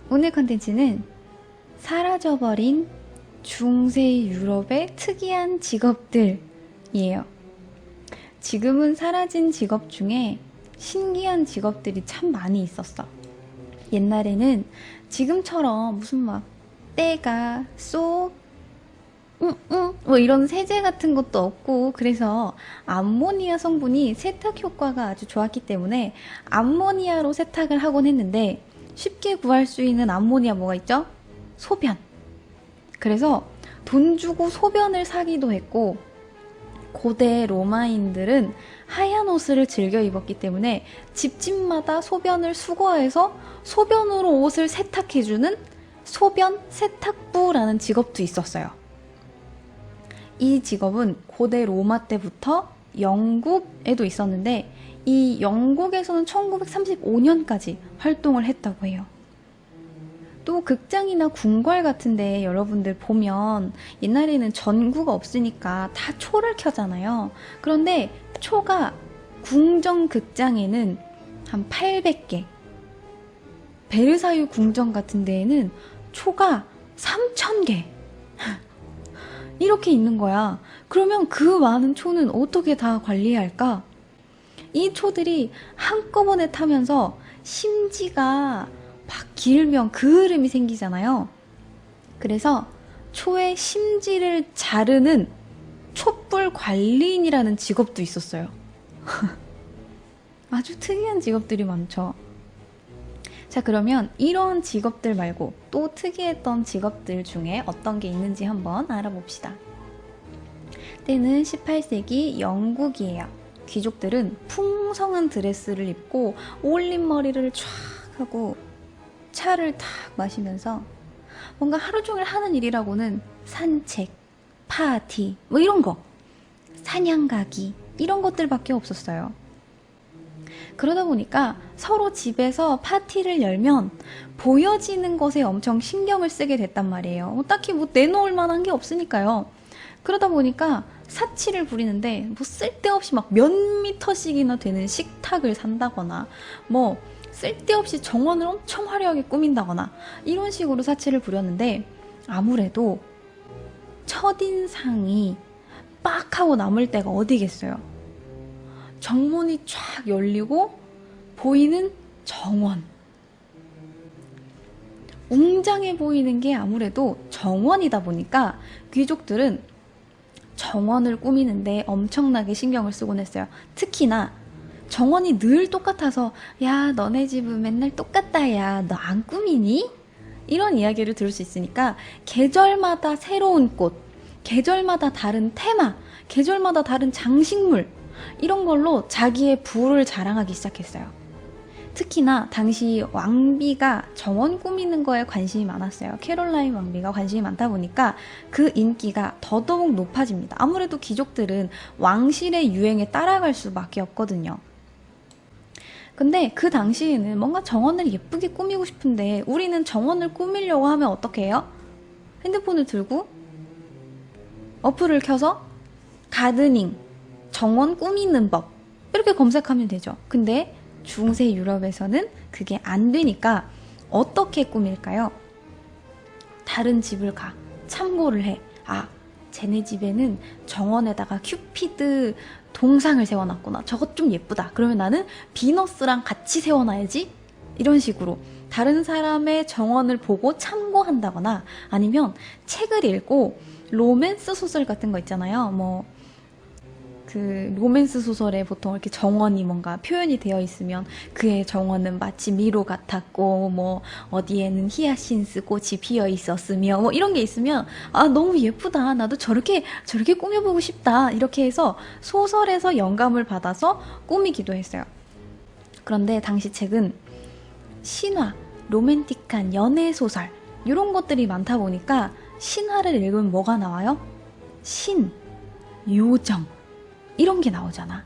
오늘 컨텐츠는 사라져버린 중세 유럽의 특이한 직업들이에요. 지금은 사라진 직업 중에 신기한 직업들이 참 많이 있었어. 옛날에는 지금처럼 무슨 막 때가 쏘 뭐 이런 세제 같은 것도 없고, 그래서 암모니아 성분이 세탁 효과가 아주 좋았기 때문에 암모니아로 세탁을 하곤 했는데, 쉽게 구할 수 있는 암모니아 뭐가 있죠? 소변. 그래서 돈 주고 소변을 사기도 했고, 고대 로마인들은 하얀 옷을 즐겨 입었기 때문에 집집마다 소변을 수거해서 소변으로 옷을 세탁해주는 소변 세탁부라는 직업도 있었어요. 이 직업은 고대 로마 때부터 영국에도 있었는데, 이 영국에서는 1935년까지 활동을 했다고 해요. 또 극장이나 궁궐 같은데 여러분들 보면 옛날에는 전구가 없으니까 다 초를 켜잖아요. 그런데 초가 궁정 극장에는 한 800개, 베르사유 궁정 같은 데에는 초가 3000개 이렇게 있는 거야. 그러면 그 많은 초는 어떻게 다 관리할까? 이 초들이 한꺼번에 타면서 심지가 막 길면 그을음이 생기잖아요. 그래서 초의 심지를 자르는 촛불 관리인이라는 직업도 있었어요. 아주 특이한 직업들이 많죠. 자, 그러면 이런 직업들 말고 또 특이했던 직업들 중에 어떤 게 있는지 한번 알아봅시다. 때는 18세기 영국이에요. 귀족들은 풍성한 드레스를 입고 올린 머리를 쫙 하고 차를 탁 마시면서 뭔가 하루 종일 하는 일이라고는 산책, 파티, 뭐 이런 거, 사냥 가기, 이런 것들밖에 없었어요. 그러다 보니까 서로 집에서 파티를 열면 보여지는 것에 엄청 신경을 쓰게 됐단 말이에요. 딱히 뭐 내놓을 만한 게 없으니까요. 그러다 보니까 사치를 부리는데 뭐 쓸데없이 막 몇 미터씩이나 되는 식탁을 산다거나, 뭐 쓸데없이 정원을 엄청 화려하게 꾸민다거나, 이런 식으로 사치를 부렸는데, 아무래도 첫인상이 빡 하고 남을 때가 어디겠어요. 정문이 쫙 열리고 보이는 정원. 웅장해 보이는 게 아무래도 정원이다 보니까 귀족들은 정원을 꾸미는데 엄청나게 신경을 쓰곤 했어요. 특히나 정원이 늘 똑같아서 야, 너네 집은 맨날 똑같다, 야, 너 안 꾸미니? 이런 이야기를 들을 수 있으니까 계절마다 새로운 꽃, 계절마다 다른 테마, 계절마다 다른 장식물, 이런 걸로 자기의 부를 자랑하기 시작했어요. 특히나 당시 왕비가 정원 꾸미는 거에 관심이 많았어요. 캐롤라인 왕비가 관심이 많다 보니까 그 인기가 더더욱 높아집니다. 아무래도 귀족들은 왕실의 유행에 따라갈 수밖에 없거든요. 근데 그 당시에는 뭔가 정원을 예쁘게 꾸미고 싶은데, 우리는 정원을 꾸미려고 하면 어떻게 해요? 핸드폰을 들고 어플을 켜서 가드닝, 정원 꾸미는 법, 이렇게 검색하면 되죠. 근데 중세 유럽에서는 그게 안 되니까 어떻게 꾸밀까요? 다른 집을 가, 참고를 해. 아, 쟤네 집에는 정원에다가 큐피드 동상을 세워놨구나. 저것 좀 예쁘다. 그러면 나는 비너스랑 같이 세워놔야지. 이런 식으로 다른 사람의 정원을 보고 참고한다거나, 아니면 책을 읽고 로맨스 소설 같은 거 있잖아요. 뭐 그 로맨스 소설에 보통 이렇게 정원이 뭔가 표현이 되어 있으면 그의 정원은 마치 미로 같았고, 뭐 어디에는 히아신스 꽃이 피어 있었으며, 뭐 이런 게 있으면 아, 너무 예쁘다, 나도 저렇게 꾸며보고 싶다, 이렇게 해서 소설에서 영감을 받아서 꾸미기도 했어요. 그런데 당시 책은 신화, 로맨틱한 연애 소설, 이런 것들이 많다 보니까 신화를 읽으면 뭐가 나와요? 신, 요정, 이런 게 나오잖아.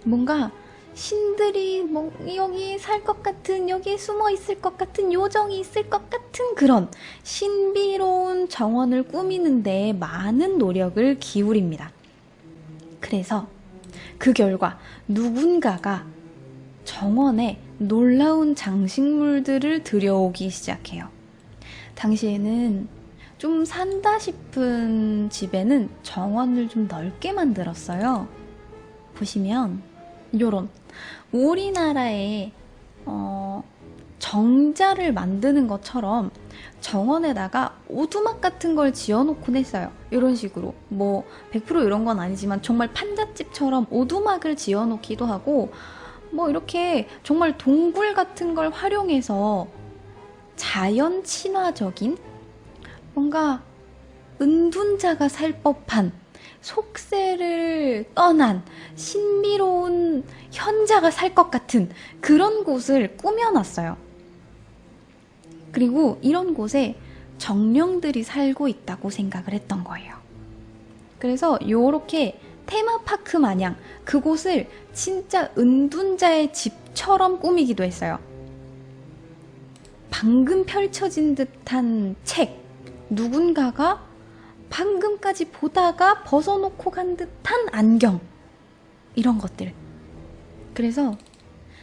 뭔가 신들이 뭐 여기 살 것 같은, 여기에 숨어 있을 것 같은, 요정이 있을 것 같은 그런 신비로운 정원을 꾸미는데 많은 노력을 기울입니다. 그래서 그 결과 누군가가 정원에 놀라운 장식물들을 들여오기 시작해요. 당시에는 좀 산다 싶은 집에는 정원을 좀 넓게 만들었어요. 보시면 요런 우리나라의 정자를 만드는 것처럼 정원에다가 오두막 같은 걸 지어놓곤 했어요. 이런 식으로 뭐 100% 이런 건 아니지만 정말 판잣집처럼 오두막을 지어놓기도 하고 뭐 이렇게 정말 동굴 같은 걸 활용해서 자연 친화적인 뭔가 은둔자가 살 법한 속세를 떠난 신비로운 현자가 살 것 같은 그런 곳을 꾸며놨어요. 그리고 이런 곳에 정령들이 살고 있다고 생각을 했던 거예요. 그래서 요렇게 테마파크 마냥 그곳을 진짜 은둔자의 집처럼 꾸미기도 했어요. 방금 펼쳐진 듯한 책, 누군가가 방금까지 보다가 벗어놓고 간 듯한 안경, 이런 것들. 그래서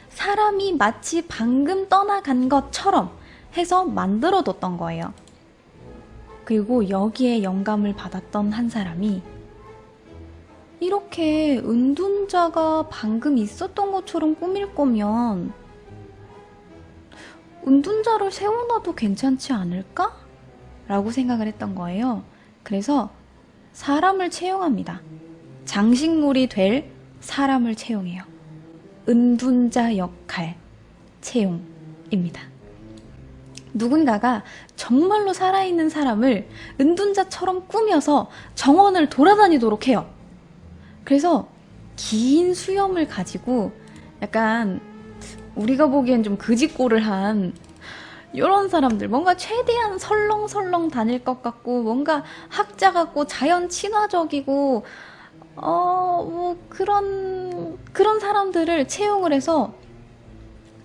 사람이 마치 방금 떠나간 것처럼 해서 만들어뒀던 거예요. 그리고 여기에 영감을 받았던 한 사람이 이렇게 은둔자가 방금 있었던 것처럼 꾸밀 거면 은둔자를 세워놔도 괜찮지 않을까? 라고 생각을 했던 거예요. 그래서 사람을 채용합니다. 장식물이 될 사람을 채용해요. 은둔자 역할 채용입니다. 누군가가 정말로 살아있는 사람을 은둔자처럼 꾸며서 정원을 돌아다니도록 해요. 그래서 긴 수염을 가지고 약간 우리가 보기엔 좀 그지꼴을 한 이런 사람들, 뭔가 최대한 설렁설렁 다닐 것 같고 뭔가 학자 같고 자연 친화적이고 뭐 그런 사람들을 채용을 해서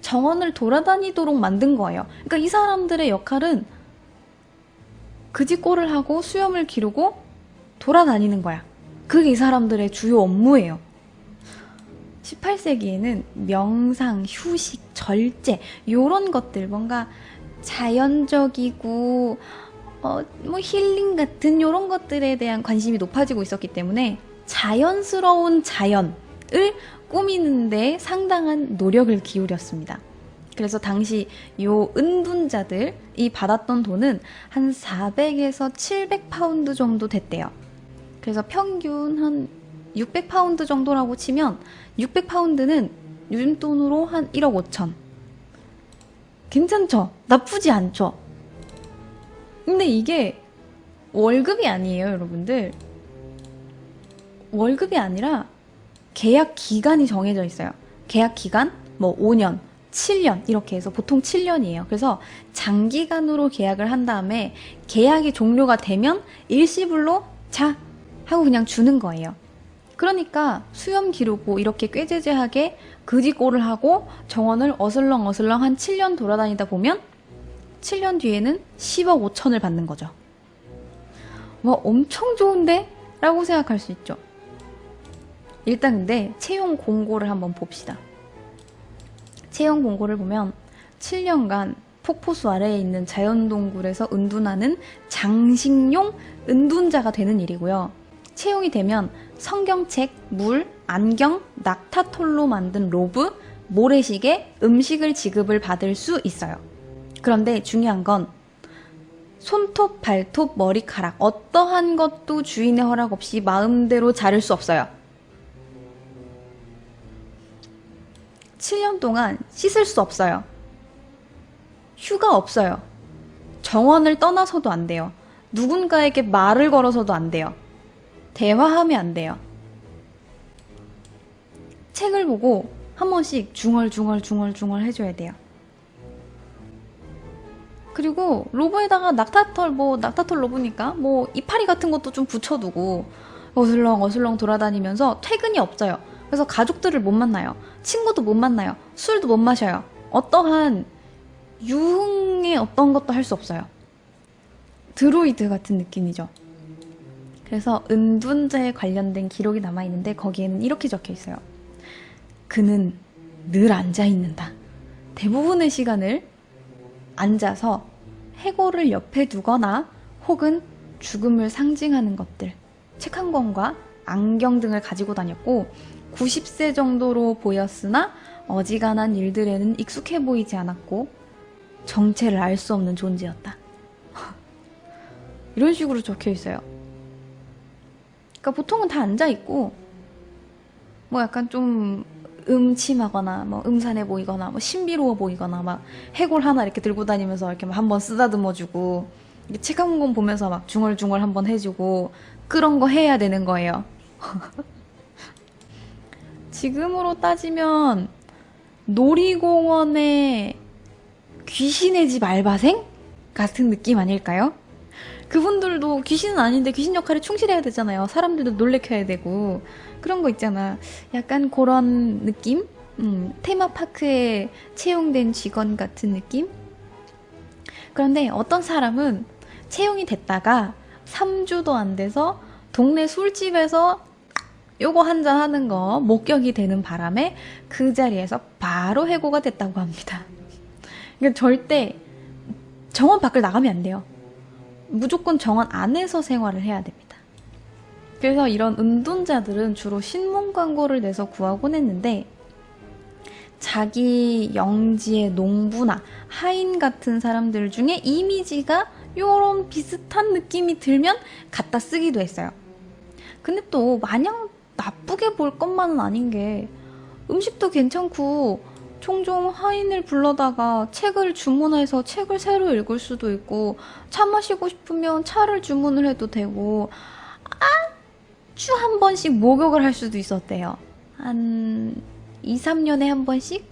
정원을 돌아다니도록 만든 거예요. 그러니까 이 사람들의 역할은 그지꼴을 하고 수염을 기르고 돌아다니는 거야. 그게 이 사람들의 주요 업무예요. 18세기에는 명상, 휴식, 절제 요런 것들 뭔가 자연적이고 뭐 힐링 같은 요런 것들에 대한 관심이 높아지고 있었기 때문에 자연스러운 자연을 꾸미는데 상당한 노력을 기울였습니다. 그래서 당시 요 은둔자들이 받았던 돈은 한 400에서 700파운드 정도 됐대요. 그래서 평균 한 600파운드 정도라고 치면 600파운드는 요즘 돈으로 한 1억 5천. 괜찮죠? 나쁘지 않죠? 근데 이게 월급이 아니에요, 여러분들. 월급이 아니라 계약 기간이 정해져 있어요. 계약 기간 뭐 5년, 7년 이렇게 해서 보통 7년이에요. 그래서 장기간으로 계약을 한 다음에 계약이 종료가 되면 일시불로 자 하고 그냥 주는 거예요. 그러니까 수염 기르고 이렇게 꾀죄죄하게 그지꼴을 하고 정원을 어슬렁어슬렁 한 7년 돌아다니다 보면 7년 뒤에는 10억 5천을 받는 거죠. 와, 엄청 좋은데? 라고 생각할 수 있죠. 일단 근데 채용 공고를 한번 봅시다. 채용 공고를 보면 7년간 폭포수 아래에 있는 자연동굴에서 은둔하는 장식용 은둔자가 되는 일이고요. 채용이 되면 성경책, 물, 안경, 낙타털로 만든 로브, 모래시계, 음식을 지급을 받을 수 있어요. 그런데 중요한 건 손톱, 발톱, 머리카락 어떠한 것도 주인의 허락 없이 마음대로 자를 수 없어요. 7년 동안 씻을 수 없어요. 휴가 없어요. 정원을 떠나서도 안 돼요. 누군가에게 말을 걸어서도 안 돼요. 대화하면 안 돼요. 책을 보고 한 번씩 중얼중얼 해줘야 돼요. 그리고 로브에다가 낙타털 로브니까 뭐 이파리 같은 것도 좀 붙여두고 어슬렁 돌아다니면서 퇴근이 없어요. 그래서 가족들을 못 만나요. 친구도 못 만나요. 술도 못 마셔요. 어떠한 유흥의 어떤 것도 할 수 없어요. 드로이드 같은 느낌이죠. 그래서 은둔자에 관련된 기록이 남아있는데 거기에는 이렇게 적혀 있어요. 그는 늘 앉아있는다. 대부분의 시간을 앉아서 해골을 옆에 두거나 혹은 죽음을 상징하는 것들, 책 한 권과 안경 등을 가지고 다녔고 90세 정도로 보였으나 어지간한 일들에는 익숙해 보이지 않았고 정체를 알 수 없는 존재였다. 이런 식으로 적혀 있어요. 그러니까 보통은 다 앉아 있고 뭐 약간 좀 음침하거나 뭐 음산해 보이거나 뭐 신비로워 보이거나 막 해골 하나 이렇게 들고 다니면서 이렇게 막 한번 쓰다듬어 주고 책 한 권 보면서 막 중얼중얼 한번 해주고 그런 거 해야 되는 거예요. 지금으로 따지면 놀이공원의 귀신의 집 알바생 같은 느낌 아닐까요? 그분들도 귀신은 아닌데 귀신 역할에 충실해야 되잖아요. 사람들도 놀래켜야 되고 그런 거 있잖아. 약간 그런 느낌? 테마파크에 채용된 직원 같은 느낌? 그런데 어떤 사람은 채용이 됐다가 3주도 안 돼서 동네 술집에서 요거 한잔 하는 거 목격이 되는 바람에 그 자리에서 바로 해고가 됐다고 합니다. 그러니까 절대 정원 밖을 나가면 안 돼요. 무조건 정원 안에서 생활을 해야 됩니다. 그래서 이런 은둔자들은 주로 신문 광고를 내서 구하곤 했는데 자기 영지의 농부나 하인 같은 사람들 중에 이미지가 요런 비슷한 느낌이 들면 갖다 쓰기도 했어요. 근데 또 마냥 나쁘게 볼 것만은 아닌 게 음식도 괜찮고 종종 하인을 불러다가 책을 주문해서 책을 새로 읽을 수도 있고 차 마시고 싶으면 차를 주문을 해도 되고 아주 한 번씩 목욕을 할 수도 있었대요. 한 2, 3년에 한 번씩?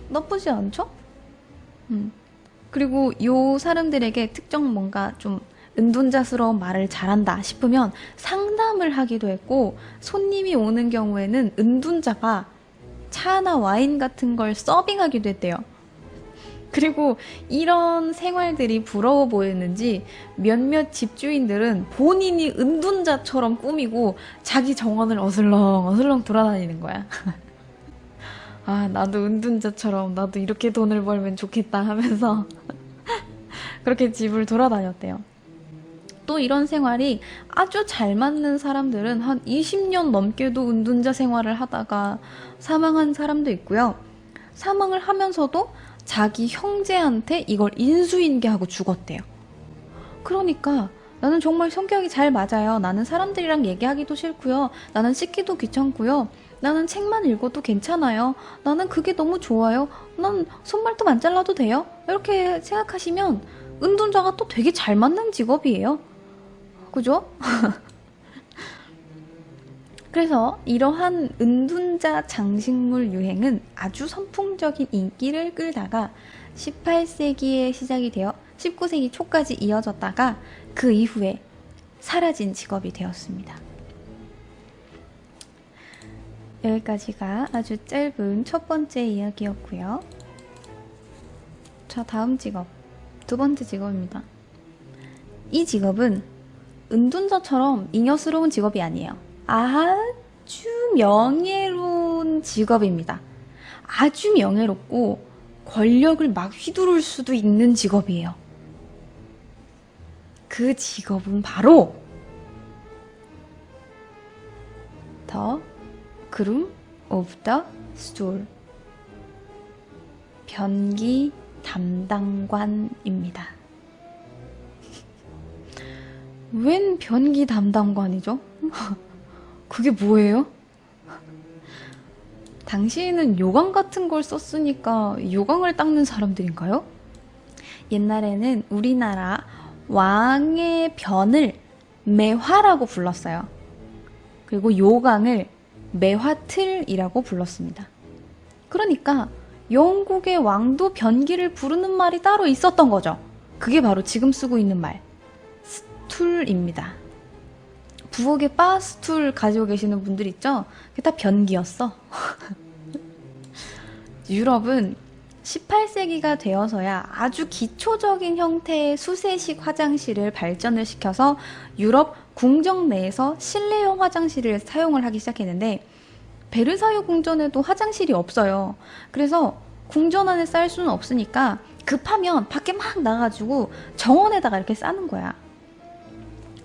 나쁘지 않죠? 그리고 요 사람들에게 특정 뭔가 좀 은둔자스러운 말을 잘한다 싶으면 상담을 하기도 했고 손님이 오는 경우에는 은둔자가 차나 와인 같은 걸 서빙하기도 했대요. 그리고 이런 생활들이 부러워 보였는지 몇몇 집주인들은 본인이 은둔자처럼 꾸미고 자기 정원을 어슬렁 돌아다니는 거야. 아, 나도 은둔자처럼 나도 이렇게 돈을 벌면 좋겠다 하면서 그렇게 집을 돌아다녔대요. 또 이런 생활이 아주 잘 맞는 사람들은 한 20년 넘게도 은둔자 생활을 하다가 사망한 사람도 있고요. 사망을 하면서도 자기 형제한테 이걸 인수인계하고 죽었대요. 그러니까 나는 정말 성격이 잘 맞아요. 나는 사람들이랑 얘기하기도 싫고요. 나는 씻기도 귀찮고요. 나는 책만 읽어도 괜찮아요. 나는 그게 너무 좋아요. 난 손발톱 안 잘라도 돼요. 이렇게 생각하시면 은둔자가 또 되게 잘 맞는 직업이에요. 그죠? 그래서 이러한 은둔자 장식물 유행은 아주 선풍적인 인기를 끌다가 18세기에 시작이 되어 19세기 초까지 이어졌다가 그 이후에 사라진 직업이 되었습니다. 여기까지가 아주 짧은 첫 번째 이야기였고요. 자, 다음 직업. 두 번째 직업입니다. 이 직업은 은둔자처럼 잉여스러운 직업이 아니에요. 아주 명예로운 직업입니다. 아주 명예롭고 권력을 막 휘두를 수도 있는 직업이에요. 그 직업은 바로 The Groom of the Stool, 변기 담당관입니다. 웬 변기 담당관이죠? 그게 뭐예요? 당시에는 요강 같은 걸 썼으니까 요강을 닦는 사람들인가요? 옛날에는 우리나라 왕의 변을 매화라고 불렀어요. 그리고 요강을 매화틀이라고 불렀습니다. 그러니까 영국의 왕도 변기를 부르는 말이 따로 있었던 거죠. 그게 바로 지금 쓰고 있는 말, 스툴입니다. 부엌에 바 스툴 가지고 계시는 분들 있죠? 그게 다 변기였어. 유럽은 18세기가 되어서야 아주 기초적인 형태의 수세식 화장실을 발전을 시켜서 유럽 궁정 내에서 실내용 화장실을 사용을 하기 시작했는데 베르사유 궁전에도 화장실이 없어요. 그래서 궁전 안에 쌀 수는 없으니까 급하면 밖에 막 나가지고 정원에다가 이렇게 싸는 거야.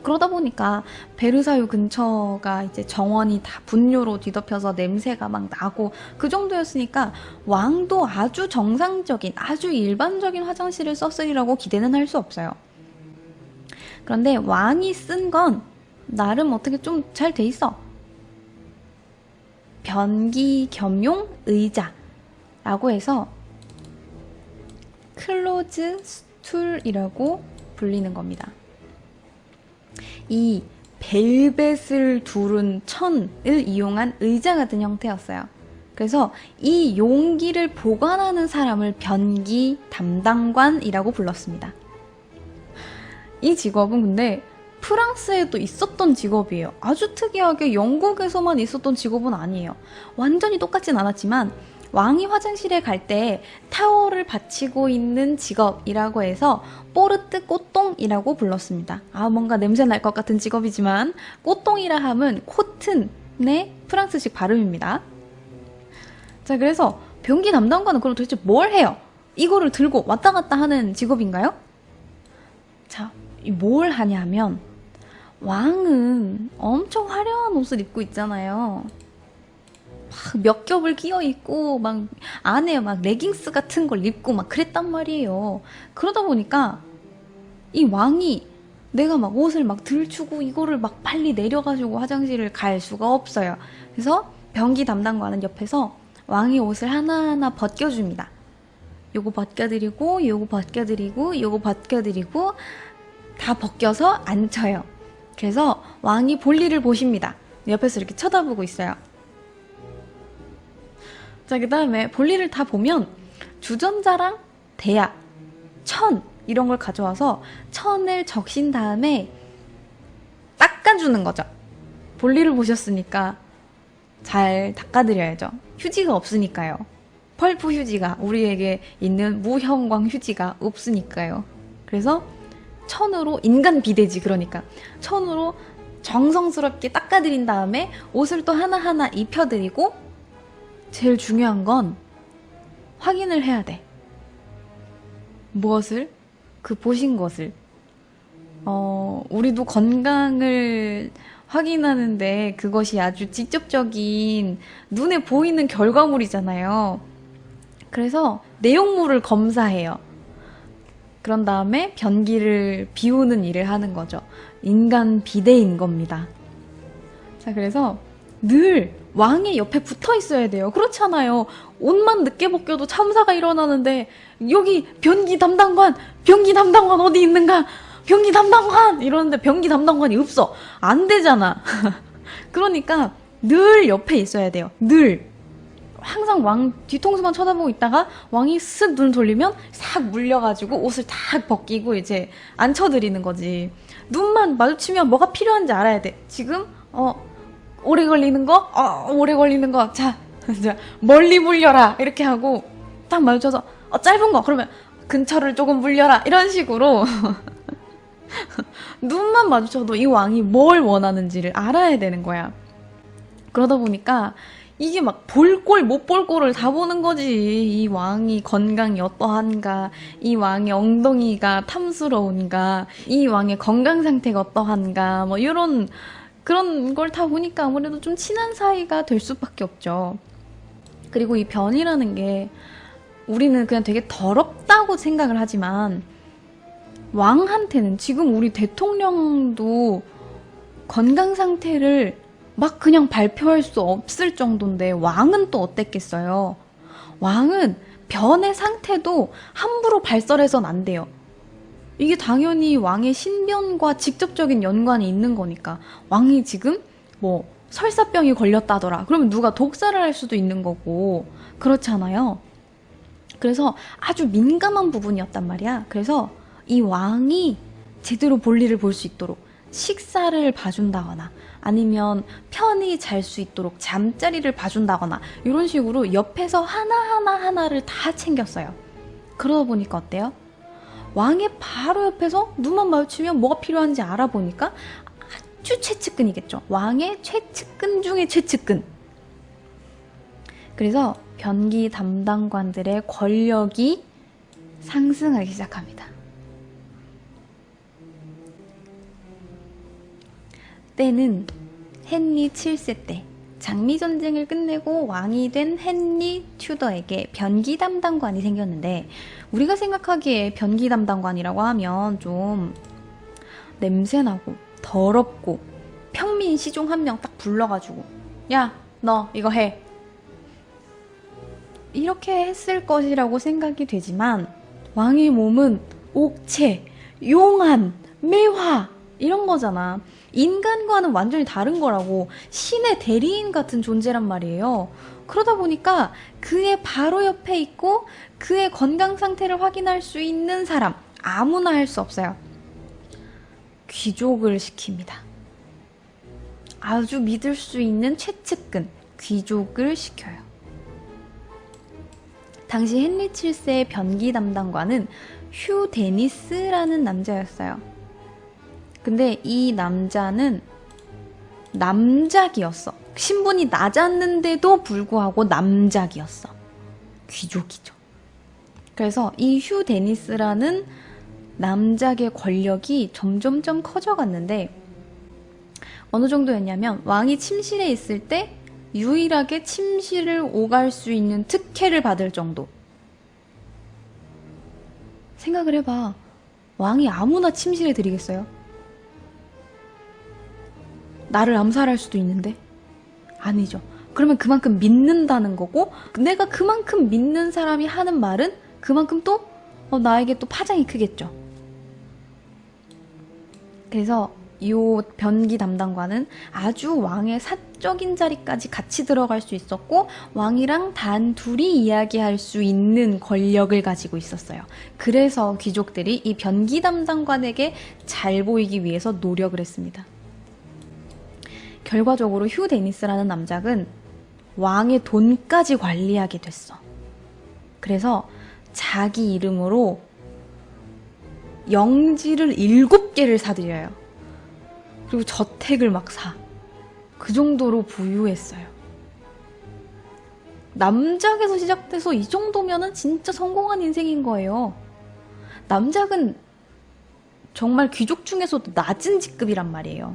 그러다 보니까 베르사유 근처가 이제 정원이 다 분뇨로 뒤덮여서 냄새가 막 나고 그 정도였으니까 왕도 아주 정상적인, 아주 일반적인 화장실을 썼으리라고 기대는 할 수 없어요. 그런데 왕이 쓴 건 나름 어떻게 좀 잘 돼 있어. 변기 겸용 의자라고 해서 클로즈 스툴이라고 불리는 겁니다. 이 벨벳을 두른 천을 이용한 의자 같은 형태였어요. 그래서 이 용기를 보관하는 사람을 변기 담당관이라고 불렀습니다. 이 직업은 근데 프랑스에도 있었던 직업이에요. 아주 특이하게 영국에서만 있었던 직업은 아니에요. 완전히 똑같진 않았지만 왕이 화장실에 갈 때 타월을 받치고 있는 직업이라고 해서 뽀르트 꼬똥이라고 불렀습니다. 아, 뭔가 냄새 날 것 같은 직업이지만 꼬똥이라 함은 코튼의 프랑스식 발음입니다. 자, 그래서 변기 담당관은 그럼 도대체 뭘 해요? 이거를 들고 왔다 갔다 하는 직업인가요? 자, 뭘 하냐면 왕은 엄청 화려한 옷을 입고 있잖아요. 막 몇 겹을 끼어 입고 막 안에 막 레깅스 같은 걸 입고 막 그랬단 말이에요. 그러다 보니까 이 왕이 내가 막 옷을 막 들추고 이거를 막 빨리 내려가지고 화장실을 갈 수가 없어요. 그래서 변기 담당관은 옆에서 왕의 옷을 하나하나 벗겨줍니다. 요거 벗겨드리고 요거 벗겨드리고 요거 벗겨드리고 다 벗겨서 앉혀요. 그래서 왕이 볼일을 보십니다. 옆에서 이렇게 쳐다보고 있어요. 자, 그 다음에 볼일을 다 보면 주전자랑 대야, 천 이런 걸 가져와서 천을 적신 다음에 닦아주는 거죠. 볼일을 보셨으니까 잘 닦아드려야죠. 휴지가 없으니까요. 펄프 휴지가, 우리에게 있는 무형광 휴지가 없으니까요. 그래서 천으로, 인간 비데지, 그러니까 천으로 정성스럽게 닦아드린 다음에 옷을 또 하나하나 입혀드리고, 제일 중요한 건 확인을 해야 돼. 무엇을? 그 보신 것을. 우리도 건강을 확인하는데 그것이 아주 직접적인 눈에 보이는 결과물이잖아요. 그래서 내용물을 검사해요. 그런 다음에 변기를 비우는 일을 하는 거죠. 인간 비대인 겁니다. 자, 그래서 늘 왕의 옆에 붙어 있어야 돼요. 그렇잖아요. 옷만 늦게 벗겨도 참사가 일어나는데 여기 변기 담당관 어디 있는가? 변기 담당관 이러는데 변기 담당관이 없어. 안 되잖아. 그러니까 늘 옆에 있어야 돼요. 늘. 항상 왕 뒤통수만 쳐다보고 있다가 왕이 쓱 눈 돌리면 싹 물려가지고 옷을 다 벗기고 이제 앉혀드리는 거지. 눈만 마주치면 뭐가 필요한지 알아야 돼. 지금 오래 걸리는 거? 오래 걸리는 거. 자, 멀리 물려라. 이렇게 하고 딱 마주쳐서 짧은 거. 그러면 근처를 조금 물려라. 이런 식으로 눈만 마주쳐도 이 왕이 뭘 원하는지를 알아야 되는 거야. 그러다 보니까 이게 막 볼 꼴 못 볼 꼴을 다 보는 거지. 이 왕이 건강이 어떠한가, 이 왕의 엉덩이가 탐스러운가, 이 왕의 건강 상태가 어떠한가, 뭐 이런 그런 걸 다 보니까 아무래도 좀 친한 사이가 될 수밖에 없죠. 그리고 이 변이라는 게 우리는 그냥 되게 더럽다고 생각을 하지만 왕한테는, 지금 우리 대통령도 건강 상태를 막 그냥 발표할 수 없을 정도인데 왕은 또 어땠겠어요? 왕은 변의 상태도 함부로 발설해선 안 돼요. 이게 당연히 왕의 신변과 직접적인 연관이 있는 거니까. 왕이 지금 뭐 설사병이 걸렸다더라. 그러면 누가 독살을 할 수도 있는 거고 그렇잖아요. 그래서 아주 민감한 부분이었단 말이야. 그래서 이 왕이 제대로 볼일을 볼 수 있도록 식사를 봐준다거나 아니면 편히 잘 수 있도록 잠자리를 봐준다거나 이런 식으로 옆에서 하나를 다 챙겼어요. 그러다 보니까 어때요? 왕의 바로 옆에서 눈만 마주치면 뭐가 필요한지 알아보니까 아주 최측근이겠죠. 왕의 최측근 중에 최측근. 그래서 변기 담당관들의 권력이 상승하기 시작합니다. 때는 헨리 7세 때 장미전쟁을 끝내고 왕이 된 헨리 튜더에게 변기 담당관이 생겼는데, 우리가 생각하기에 변기 담당관이라고 하면 좀 냄새나고 더럽고 평민 시종 한 명 딱 불러가지고 야, 너 이거 해, 이렇게 했을 것이라고 생각이 되지만, 왕의 몸은 옥체, 용안, 매화 이런 거잖아. 인간과는 완전히 다른 거라고. 신의 대리인 같은 존재란 말이에요. 그러다 보니까 그의 바로 옆에 있고 그의 건강 상태를 확인할 수 있는 사람, 아무나 할 수 없어요. 귀족을 시킵니다. 아주 믿을 수 있는 최측근, 귀족을 시켜요. 당시 헨리 7세의 변기 담당관은 휴 데니스라는 남자였어요. 근데 이 남자는 남작이었어. 신분이 낮았는데도 불구하고 남작이었어. 귀족이죠. 그래서 이 휴 데니스라는 남작의 권력이 점점점 커져갔는데, 어느 정도였냐면 왕이 침실에 있을 때 유일하게 침실을 오갈 수 있는 특혜를 받을 정도. 생각을 해봐. 왕이 아무나 침실에 들이겠어요? 나를 암살할 수도 있는데? 아니죠. 그러면 그만큼 믿는다는 거고, 내가 그만큼 믿는 사람이 하는 말은 그만큼 또 나에게 또 파장이 크겠죠. 그래서 이 변기 담당관은 아주 왕의 사적인 자리까지 같이 들어갈 수 있었고, 왕이랑 단 둘이 이야기할 수 있는 권력을 가지고 있었어요. 그래서 귀족들이 이 변기 담당관에게 잘 보이기 위해서 노력을 했습니다. 결과적으로 휴 데니스라는 남작은 왕의 돈까지 관리하게 됐어. 그래서 자기 이름으로 영지를 7개를 사들여요. 그리고 저택을 막 사. 그 정도로 부유했어요. 남작에서 시작돼서 이 정도면은 진짜 성공한 인생인 거예요. 남작은 정말 귀족 중에서도 낮은 직급이란 말이에요.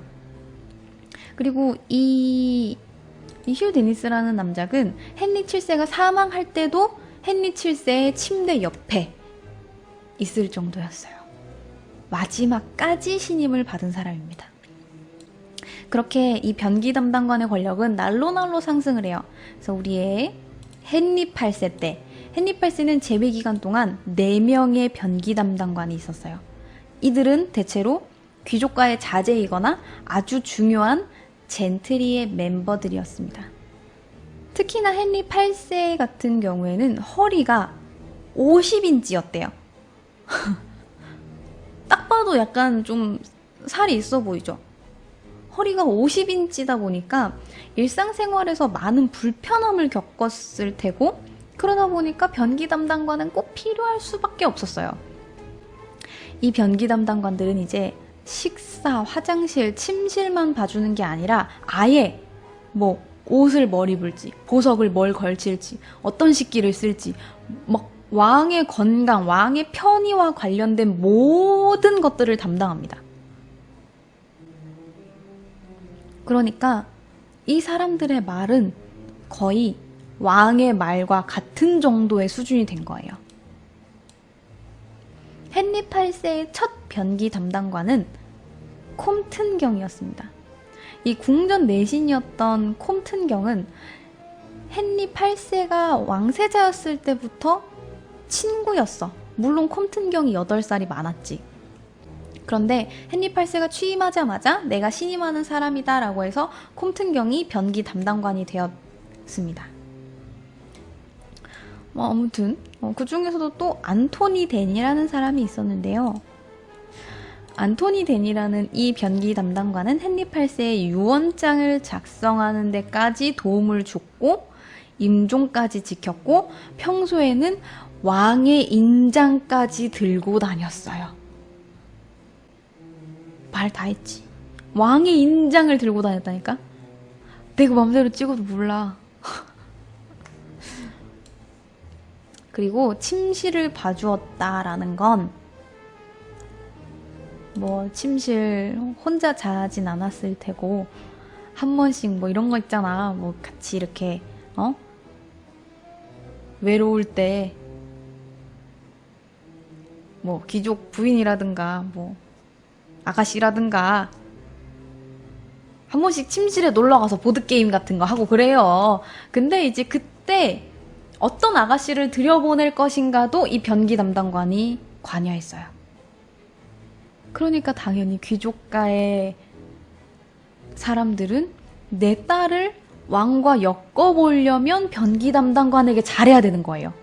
그리고 이 휴 데니스라는 남작은 헨리 7세가 사망할 때도 헨리 7세의 침대 옆에 있을 정도였어요. 마지막까지 신임을 받은 사람입니다. 그렇게 이 변기 담당관의 권력은 날로 상승을 해요. 그래서 우리의 헨리 8세 때, 헨리 8세는 재위 기간 동안 4명의 변기 담당관이 있었어요. 이들은 대체로 귀족과의 자제이거나 아주 중요한 젠트리의 멤버들이었습니다. 특히나 헨리 8세 같은 경우에는 허리가 50인치였대요. 딱 봐도 약간 좀 살이 있어 보이죠? 허리가 50인치다 보니까 일상생활에서 많은 불편함을 겪었을 테고, 그러다 보니까 변기 담당관은 꼭 필요할 수밖에 없었어요. 이 변기 담당관들은 이제 식사, 화장실, 침실만 봐주는 게 아니라 아예 뭐 옷을 뭘 입을지, 보석을 뭘 걸칠지, 어떤 식기를 쓸지, 막 왕의 건강, 왕의 편의와 관련된 모든 것들을 담당합니다. 그러니까 이 사람들의 말은 거의 왕의 말과 같은 정도의 수준이 된 거예요. 헨리 8세의 첫 변기 담당관은 콤튼경이었습니다. 이 궁전 내신이었던 콤튼경은 헨리 8세가 왕세자였을 때부터 친구였어. 물론 콤튼경이 8살이 많았지. 그런데 헨리 8세가 취임하자마자 내가 신임하는 사람이다 라고 해서 콤튼경이 변기 담당관이 되었습니다. 아무튼 그 중에서도 또 안토니 덴이라는 사람이 있었는데요. 안토니 덴이라는 이 변기 담당관은 헨리 8세의 유언장을 작성하는 데까지 도움을 줬고, 임종까지 지켰고, 평소에는 왕의 인장까지 들고 다녔어요. 말 다 했지. 왕의 인장을 들고 다녔다니까? 내가 맘대로 찍어도 몰라. 그리고 침실을 봐주었다라는 건 뭐 침실 혼자 자진 않았을 테고 한 번씩 뭐 이런 거 있잖아. 뭐 같이 이렇게 외로울 때 뭐 귀족 부인이라든가 뭐 아가씨라든가 한 번씩 침실에 놀러 가서 보드게임 같은 거 하고 그래요. 근데 이제 그때 어떤 아가씨를 들여보낼 것인가도 이 변기 담당관이 관여했어요. 그러니까 당연히 귀족가의 사람들은 내 딸을 왕과 엮어보려면 변기 담당관에게 잘해야 되는 거예요.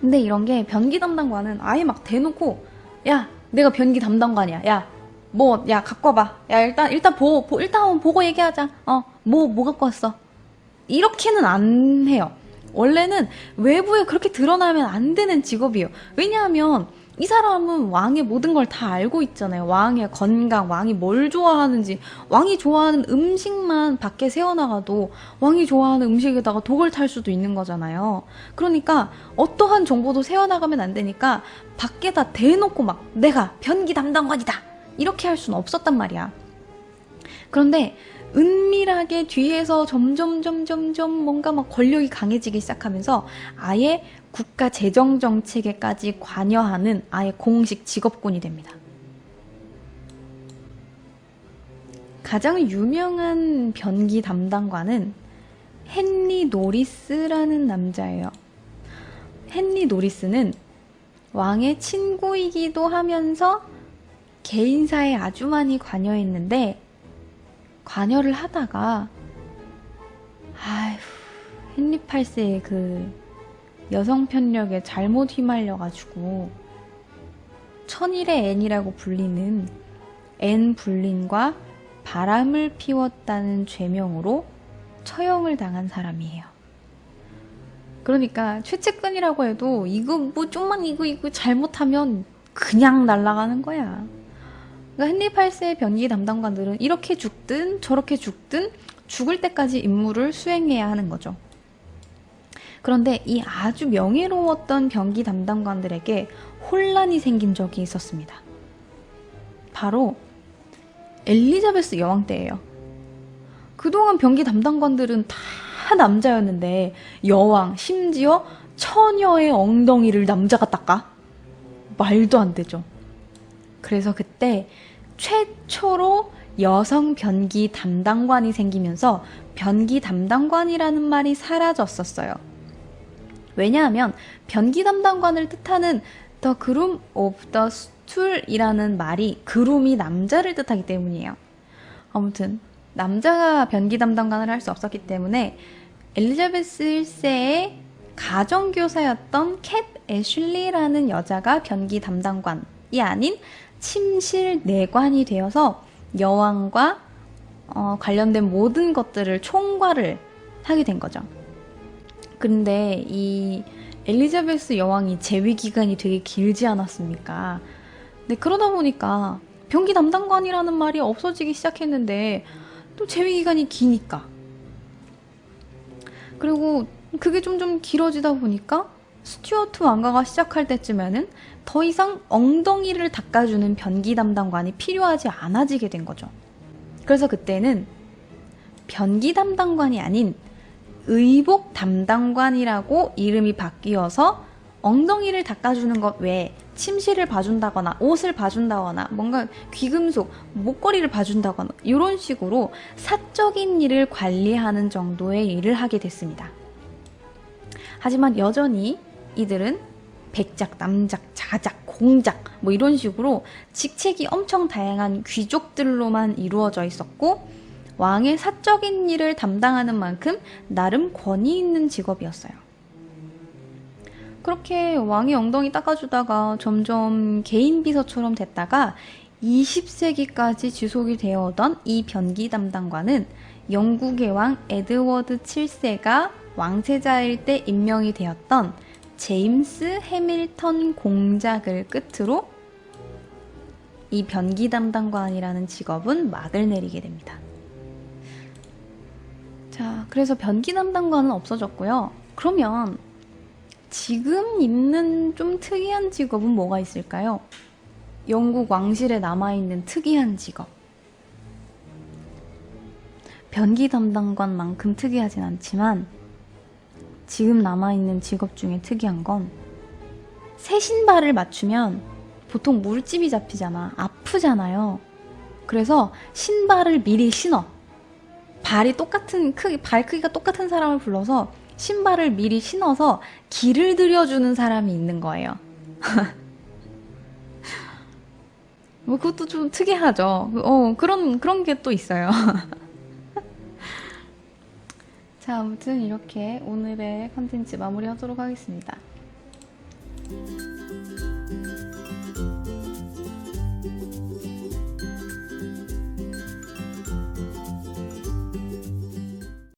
근데 이런 게 변기 담당관은 아예 막 대놓고 야, 내가 변기 담당관이야. 야, 야, 갖고 와봐. 야, 일단 한번 보고 얘기하자. 뭐 갖고 왔어? 이렇게는 안 해요. 원래는 외부에 그렇게 드러나면 안 되는 직업이에요. 왜냐하면 이 사람은 왕의 모든 걸 다 알고 있잖아요. 왕의 건강, 왕이 뭘 좋아하는지, 왕이 좋아하는 음식만 밖에 세워나가도 왕이 좋아하는 음식에다가 독을 탈 수도 있는 거잖아요. 그러니까 어떠한 정보도 세워나가면 안 되니까 밖에다 대놓고 막 내가 변기 담당관이다 이렇게 할 수는 없었단 말이야. 그런데 은밀하게 뒤에서 점점 뭔가 막 권력이 강해지기 시작하면서 아예 국가 재정 정책에까지 관여하는 아예 공식 직업군이 됩니다. 가장 유명한 변기 담당관은 헨리 노리스라는 남자예요. 헨리 노리스는 왕의 친구이기도 하면서 개인사에 아주 많이 관여했는데 관여를 하다가 헨리 8세의 그 여성 편력에 잘못 휘말려가지고 천일의 앤이라고 불리는 앤 불린과 바람을 피웠다는 죄명으로 처형을 당한 사람이에요. 그러니까 최측근이라고 해도 이거 뭐 좀만 이거 잘못하면 그냥 날아가는 거야. 그러니까 헨리 8세의 변기 담당관들은 이렇게 죽든 저렇게 죽든 죽을 때까지 임무를 수행해야 하는 거죠. 그런데 이 아주 명예로웠던 변기 담당관들에게 혼란이 생긴 적이 있었습니다. 바로 엘리자베스 여왕 때예요. 그동안 변기 담당관들은 다 남자였는데 여왕, 심지어 처녀의 엉덩이를 남자가 닦아? 말도 안 되죠. 그래서 그때 최초로 여성 변기 담당관이 생기면서 변기 담당관이라는 말이 사라졌었어요. 왜냐하면 변기 담당관을 뜻하는 The Groom of the Stool이라는 말이 그룸이 남자를 뜻하기 때문이에요. 아무튼 남자가 변기 담당관을 할 수 없었기 때문에 엘리자베스 1세의 가정교사였던 캣 애슐리라는 여자가 변기 담당관이 아닌 침실 내관이 되어서 여왕과 관련된 모든 것들을 총괄을 하게 된 거죠. 근데 이 엘리자베스 여왕이 재위 기간이 되게 길지 않았습니까? 근데 그러다 보니까 변기 담당관이라는 말이 없어지기 시작했는데 또 재위 기간이 기니까 그리고 그게 좀 길어지다 보니까 스튜어트 왕가가 시작할 때쯤에는 더 이상 엉덩이를 닦아주는 변기 담당관이 필요하지 않아지게 된 거죠. 그래서 그때는 변기 담당관이 아닌 의복 담당관이라고 이름이 바뀌어서 엉덩이를 닦아주는 것 외에 침실을 봐준다거나 옷을 봐준다거나 뭔가 귀금속, 목걸이를 봐준다거나 이런 식으로 사적인 일을 관리하는 정도의 일을 하게 됐습니다. 하지만 여전히 이들은 백작, 남작, 자작, 공작 뭐 이런 식으로 직책이 엄청 다양한 귀족들로만 이루어져 있었고 왕의 사적인 일을 담당하는 만큼 나름 권위 있는 직업이었어요. 그렇게 왕의 엉덩이 닦아주다가 점점 개인 비서처럼 됐다가 20세기까지 지속이 되어 오던 이 변기 담당관은 영국의 왕 에드워드 7세가 왕세자일 때 임명이 되었던 제임스 해밀턴 공작을 끝으로 이 변기 담당관이라는 직업은 막을 내리게 됩니다. 자, 그래서 변기 담당관은 없어졌고요. 그러면 지금 있는 좀 특이한 직업은 뭐가 있을까요? 영국 왕실에 남아있는 특이한 직업. 변기 담당관만큼 특이하진 않지만 지금 남아있는 직업 중에 특이한 건 새 신발을 맞추면 보통 물집이 잡히잖아. 아프잖아요. 그래서 신발을 미리 신어. 발이 똑같은 발 크기가 똑같은 사람을 불러서 신발을 미리 신어서 길을 들여주는 사람이 있는 거예요. 뭐 그것도 좀 특이하죠. 그런 게 또 있어요. 자, 아무튼 이렇게 오늘의 컨텐츠 마무리하도록 하겠습니다.